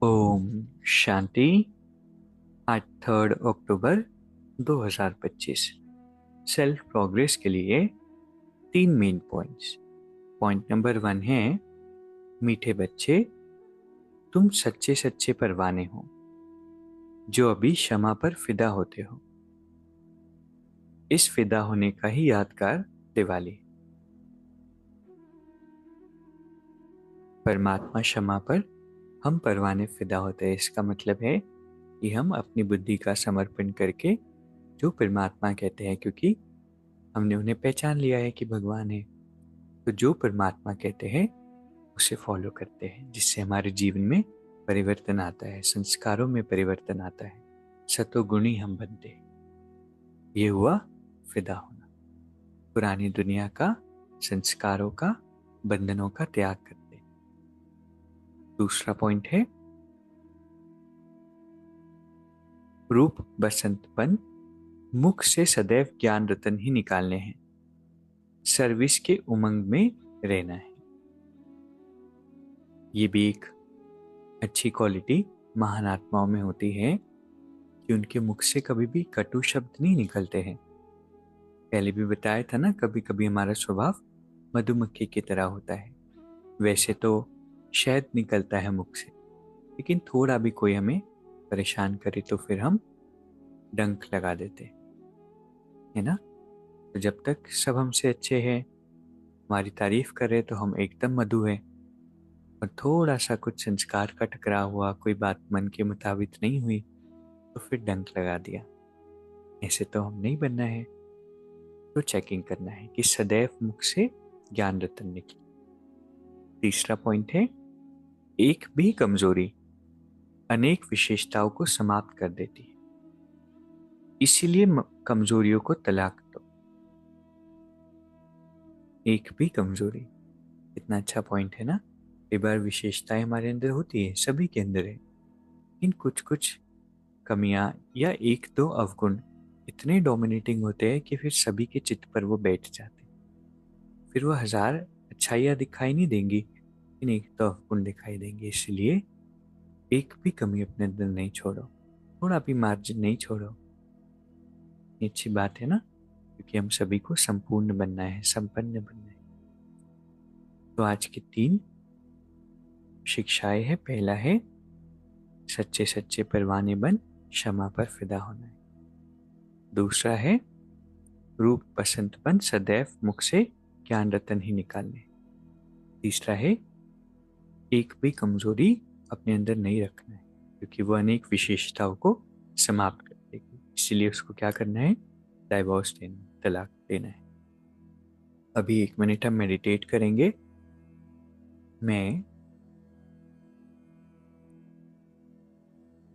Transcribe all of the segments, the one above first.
ओम शांति। आज 3 अक्टूबर 2025। Self progress के लिए 3 मेन पॉइंट्स। पॉइंट नंबर 1 है, मीठे बच्चे, तुम सच्चे सच्चे परवाने हो जो अभी क्षमा पर फिदा होते हो। इस फिदा होने का ही यादगार दिवाली। परमात्मा क्षमा पर हम परवाने फिदा होते हैं। इसका मतलब है कि हम अपनी बुद्धि का समर्पण करके जो परमात्मा कहते हैं, क्योंकि हमने उन्हें पहचान लिया है कि भगवान है, तो जो परमात्मा कहते हैं उसे फॉलो करते हैं, जिससे हमारे जीवन में परिवर्तन आता है, संस्कारों में परिवर्तन आता है, सतोगुणी हम बनते हैं। ये हुआ फिदा होना। पुरानी दुनिया का, संस्कारों का, बंधनों का त्याग करते हैं। दूसरा पॉइंट है, रूप बसंतपन, मुख से सदैव ज्ञान रतन ही निकालने हैं, सर्विस के उमंग में रहना है। ये भी एक अच्छी क्वालिटी महान आत्माओं में होती है कि उनके मुख से कभी भी कटु शब्द नहीं निकलते हैं। पहले भी बताया था ना, कभी कभी हमारा स्वभाव मधुमक्खी की तरह होता है। वैसे तो शहद निकलता है मुख से, लेकिन थोड़ा भी कोई हमें परेशान करे तो फिर हम डंक लगा देते हैं, है ना। तो जब तक सब हमसे अच्छे हैं, हमारी तारीफ करे तो हम एकदम मधु हैं, और थोड़ा सा कुछ संस्कार का टकराव हुआ, कोई बात मन के मुताबिक नहीं हुई, तो फिर डंक लगा दिया। ऐसे तो हम नहीं बनना है। तो चेकिंग करना है कि सदैव मुख से ज्ञान रतन निकले। तीसरा पॉइंट है, एक भी कमजोरी अनेक विशेषताओं को समाप्त कर देती है, इसीलिए कमजोरियों को तलाक दो। एक भी कमजोरी, इतना अच्छा पॉइंट है ना। कई बार विशेषताएं हमारे अंदर होती है, सभी के अंदर है, लेकिन कुछ कुछ कमियां या एक दो अवगुण इतने डोमिनेटिंग होते हैं कि फिर सभी के चित्त पर वो बैठ जाते हैं। फिर वो 1000 अच्छाइयाँ दिखाई नहीं देंगी, लेकिन एक तो अवगुण दिखाई देंगे। इसलिए एक भी कमी अपने अंदर नहीं छोड़ो, थोड़ा भी मार्जिन नहीं छोड़ो। ये अच्छी बात है ना, क्योंकि हम सभी को संपूर्ण बनना है, संपन्न बनना है। तो आज की 3 शिक्षाएं है। पहला है, सच्चे सच्चे परवाने बन क्षमा पर फिदा होना है। दूसरा है, रूप बसंत बन सदैव मुख से ज्ञान रतन ही निकालने। तीसरा है, एक भी कमजोरी अपने अंदर नहीं रखना है, क्योंकि वो अनेक विशेषताओं को समाप्त कर देगी। इसलिए उसको क्या करना है, डाइवोर्स देना, तलाक देना है। अभी 1 मिनट हम मेडिटेट करेंगे। मैं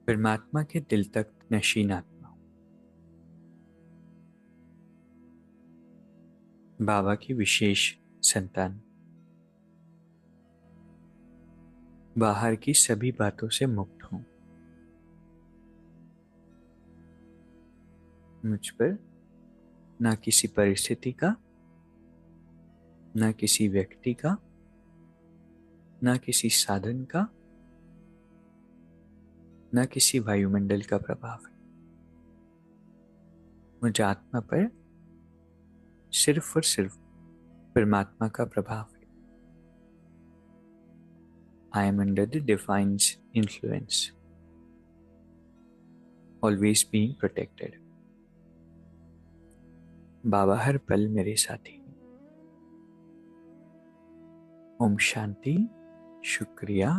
परमात्मा के दिल तक नशीन आत्मा हूँ, बाबा की विशेष संतान, बाहर की सभी बातों से मुक्त हूँ। मुझ पर ना किसी परिस्थिति का, ना किसी व्यक्ति का, ना किसी साधन का, ना किसी वायुमंडल का प्रभाव है। मुझ आत्मा पर सिर्फ और सिर्फ परमात्मा का प्रभाव है। I am under the divine's influence, always being protected. बाबा हर पल मेरे साथी। ओम शांति। शुक्रिया।